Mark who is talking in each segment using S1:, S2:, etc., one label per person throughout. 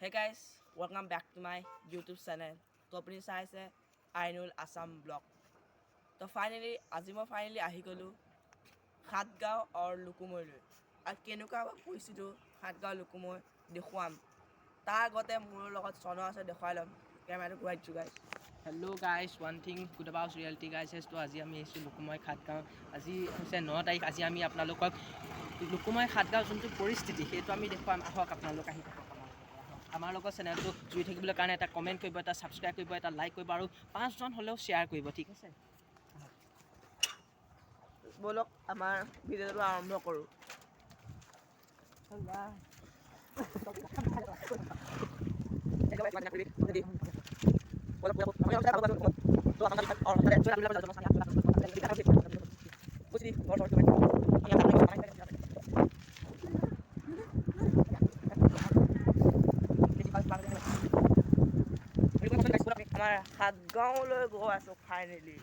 S1: Hey guys, welcome back to my YouTube channel. তো আপুনি চাই আছে আইনুল আছাম ব্লগ। তো আজি মই আহি গ'লোঁ সাতগাঁও আৰু লুকুমৈলৈ। আৰু কেনেকুৱা পৰিস্থিতি সাতগাঁও লুকুমৈ দেখুৱাম। তাৰ আগতে মোৰ লগত চন আছে, দেখুৱাই ল'ম। কেমেৰাটো ঘূৰাই দিছোঁ guys.
S2: Hello guys, one thing good about reality guys is to আজি আমি আহিছোঁ লুকুমৈ সাতগাঁও। আজি হৈছে 9 তাৰিখ। আজি আমি আপোনালোকক লুকুমৈ সাতগাঁও যোনটো পৰিস্থিতি সেইটো আমি দেখুৱাম। আহক আপোনালোক আহি থাকক আমাৰ লগত। চেনেলটো জুৰি থাকিবলৈ কাৰণে এটা কমেণ্ট কৰিব, এটা ছাবস্ক্ৰাইব কৰিব, এটা লাইক কৰিব আৰু 5জন হ'লেও শ্বেয়াৰ কৰিব, ঠিক আছে?
S1: ব'লক আমাৰ ভিডিঅ'টো আৰম্ভ কৰোঁ। আমাৰ সাতগাঁৱলৈ গৈ আছোঁ ফাইনেলি।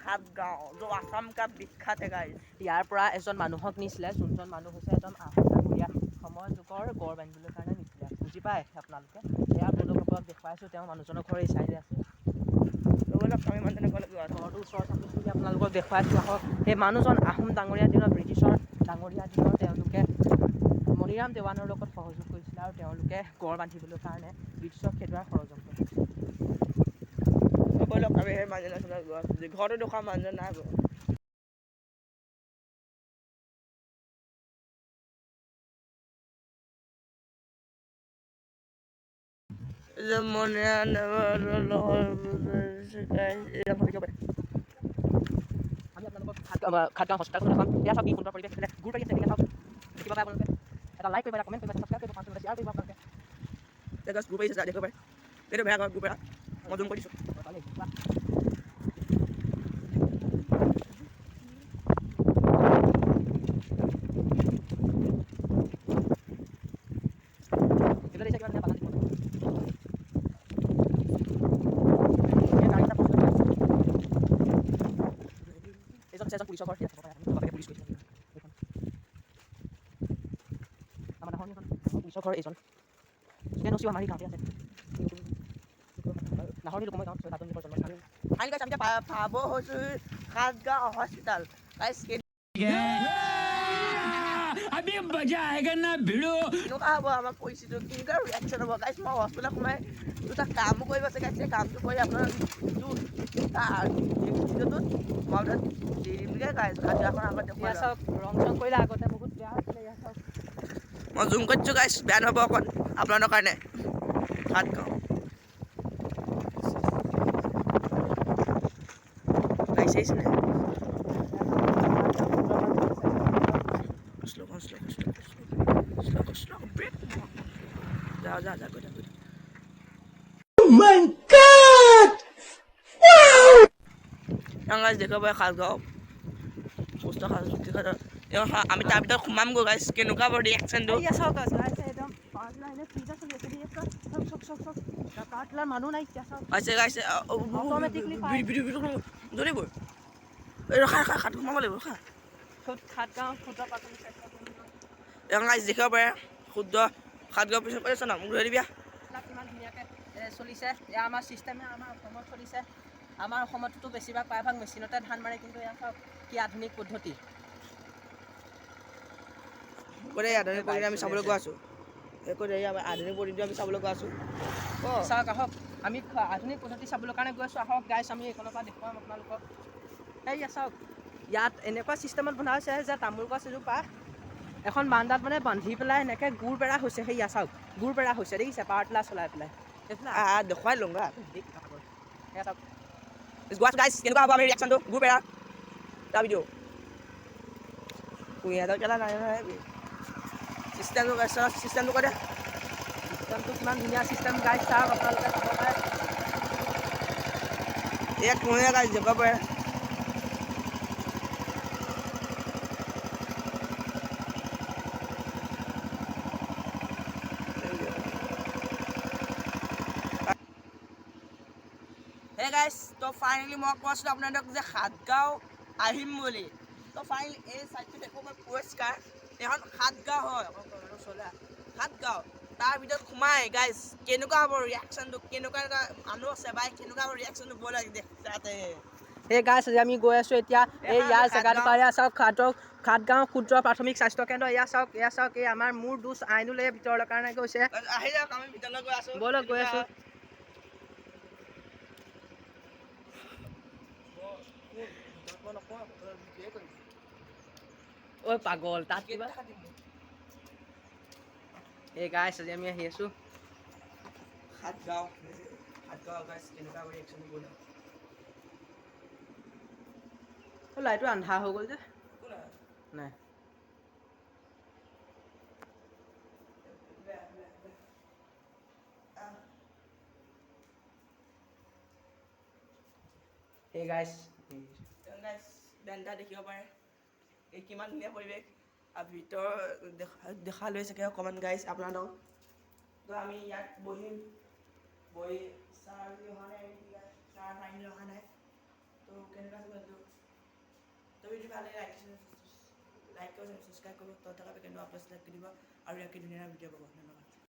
S1: সাতগাঁও য'ত আছাম কাপ বিখ্যাত গাইজ।
S2: ইয়াৰ পৰা এজন মানুহক নিছিলে, যোনজন মানুহ হৈছে একদম আহোম ডাঙৰীয়া সময় যুগৰ গড় বান্ধিবলৈ কাৰণে নিছিলে। বুজি পায় আপোনালোকে? এয়া বন্ধুসকলক দেখুৱাইছোঁ, তেওঁ মানুহজনৰ ঘৰ এই চাইডে আছে।
S1: আমি মানুহজনৰ ঘৰলৈ গৈ আছোঁ।
S2: ঘৰটো ওচৰ চাপিছোঁ, আপোনালোকক দেখুৱাইছোঁ। আহক, সেই মানুহজন আহোম ডাঙৰীয়া দিনত, ব্ৰিটিছৰ ডাঙৰীয়া দিনত তেওঁলোকে মণিৰাম দেৱানৰ লগত সহযোগ কৰিছিলে আৰু তেওঁলোকে গড় বান্ধিবলৈ কাৰণে ব্ৰিটিছক খেদোৱাৰ ষড়যন্ত্ৰ কৰিছিল।
S1: ব'লক আমি সেই মানুহজনৰ ওচৰত গৈ আছোঁ। ঘৰটো দেখুৱাম, মানুহজন নাই গৈ।
S2: খাদ্য হস্পিটেলখন এখন এয়া চাওক কি সুন্দৰ পৰিৱেশ আছিলে। গুৰ পাৰি আছে, এয়া চাওক দেখিব পাৰে আপোনালোকে। এটা লাইক কৰিব, এটা কমেণ্ট কৰিব, এটা ছাবস্ক্ৰাইব কৰিব, 5 শ্বেয়াৰ কৰিব আপোনালোকে।
S1: গ্ৰুপ আহিছে, দেখিব পাৰে। এইটো বেয়া গ্ৰুপ এটা মই জুম কৰি দিছোঁ।
S2: পুলিচৰ ঘৰ পুলিচৰ ঘৰ এইজন নচিও আমাৰ গাঁৱতে আছে। নাহৰ লুকুমৈ গাঁৱত আমি
S1: এতিয়া পাব হৈছোঁ সাতগাঁও হস্পিটাল। কেনেকুৱা হ'ব আমাৰ পৰিস্থিতি, কেনেকুৱা ৰিয়েকশ্যন হ'ব গাইজ। মই হস্পিটেলত সোমাই দুটা কামো কৰিব আছে গাইজ। সেই কামটো কৰি আপোনাৰ ভিডিঅ'টোত মই দি দিমগৈ গাইজ। সাতগাঁওখন আগত দেখুৱাই
S2: চাওক, ৰং চং কৰিলে আগতে বহুত বেয়া হৈছিলে। ইয়াত চাওক,
S1: মই জুম কৰিছোঁ গাইজ, বেয়া নহ'ব অকণ আপোনালোকৰ কাৰণে। সাতগাঁও গাইজ আহিছিলে। যা গৈ থাক। দেখিব পাৰে সাতগাঁও সুস্থ আমি তাৰ ভিতৰত সোমামগৈ গাইজ। কেনেকুৱা বাৰু ৰিয়েকশ্যনটো
S2: মানুহ নাই
S1: গাইছে ধৰিবই। ৰখা সাত সোমাব লাগিব, ৰখা।
S2: সাতগাঁও ক্ষুদ্ৰ প্ৰাথমিক স্বাস্থ্য
S1: গাইজ দেখিব পাৰে শুদ্ধ সাতগাঁও পিছত কৰিছে ন, মোক ধৰি দিবি।
S2: কিমান ধুনীয়াকৈ চলিছে। এয়া আমাৰ ছিষ্টেমে আমাৰ অসমত চলিছে। আমাৰ অসমততো বেছিভাগ প্ৰায়ভাগ মেচিনতে ধান মাৰে, কিন্তু এয়া চাওক কি আধুনিক পদ্ধতি।
S1: আধুনিক পদ্ধতি আমি চাবলৈ গৈ আছোঁ। আধুনিক পদ্ধতি আমি চাবলৈ গৈ আছোঁ।
S2: চাওক, আহক আমি আধুনিক পদ্ধতি চাবলৈ কাৰণে গৈ আছোঁ। আহক গাইছ, আমি এইখনৰ পৰা দেখুৱাম আপোনালোকক। এইয়া চাওক, ইয়াত এনেকুৱা ছিষ্টেমত বনোৱা হৈছে যে তামোল গছ এজোপা এখন বান্দাত মানে বান্ধি পেলাই এনেকৈ গুৰ পেৰা হৈছে। সেয়া চাওক, গুৰ পেৰা হৈছে, দেখিছে? পাৱাৰ টিলাৰ চলাই পেলাই
S1: দেখুৱাই লওঁ গা।
S2: সেয়া চাওক
S1: গাইজ, কেনেকুৱা হ'ব আমি ৰিয়েকশ্যনটো। গ্ৰুপ এৰা তাৰ ভিডিঅ' কুঁহিয়াৰ কেলা নাই নহয়। চিষ্টেমটো কৈ দে।
S2: চিষ্টেমটো কিমান ধুনীয়া চিষ্টেম গাইজ, চাওক আপোনালোকে চাব পাৰে।
S1: এয়া কুঁহিয়াৰ গাইজ দেখুৱাব পাৰে। Hey guys, তো ফাইনেলি মই কৈছিলোঁ আপোনালোকক যে সাতগাঁও আহিম বুলি। তো ফাইনেলি এই চাইডটো দেখোঁ মই পৰিষ্কাৰ, এখন সাতগাঁও হয়। সাতগাঁও তাৰ ভিতৰত সোমাই গাইজ কেনেকুৱা হ'ব ৰিয়েকশ্যনটো, কেনেকুৱা এটা মানুহ আছে বাই, কেনেকুৱা হ'ব ৰিয়েকশ্যনটো বৰ লাগে দেখাতে।
S2: এই গাইছ আজি আমি গৈ আছোঁ এতিয়া এই ইয়াৰ জেগাটো পাই চাওক খাটগাঁও ক্ষুদ্ৰ প্ৰাথমিক স্বাস্থ্যকেন্দ্ৰ। এয়া চাওক এই আমাৰ মোৰ দোষ আইনুল এই ভিতৰৰ কাৰণে গৈছে।
S1: আহি যাওক, আমি ভিতৰলৈ গৈ আছোঁ।
S2: ব'লক গৈ আছোঁ। ঐ পাগল তাত কিবা এই গাইছ আজি আমি আহি আছোঁ
S1: খাটগাঁও গাইছ কেনেকুৱা ৰিয়েকশ্যন দিব
S2: লাইটটো আন্ধাৰ হৈ গ'ল যে নাই। এই গাইছ
S1: দেনটা দেখিব পাৰে এই কিমান ধুনীয়া পৰিৱেশ আৰু ভিতৰ দেখা লৈ চাগে অকণমান গাইছ আপোনালোক। তো আমি ইয়াত বহি চাহ অহা নাই, চাহ পানী অহা নাই। তো কেনেকুৱা চলিটো তো ভিডিঅ' ভালে লাইক কৰিব, ছাবস্ক্ৰাইব কৰিব। তো থকা কেনেকুৱা আপলোড দিব আৰু ইয়াকে ধুনীয়া ভিডিঅ' পাব। ধন্যবাদ।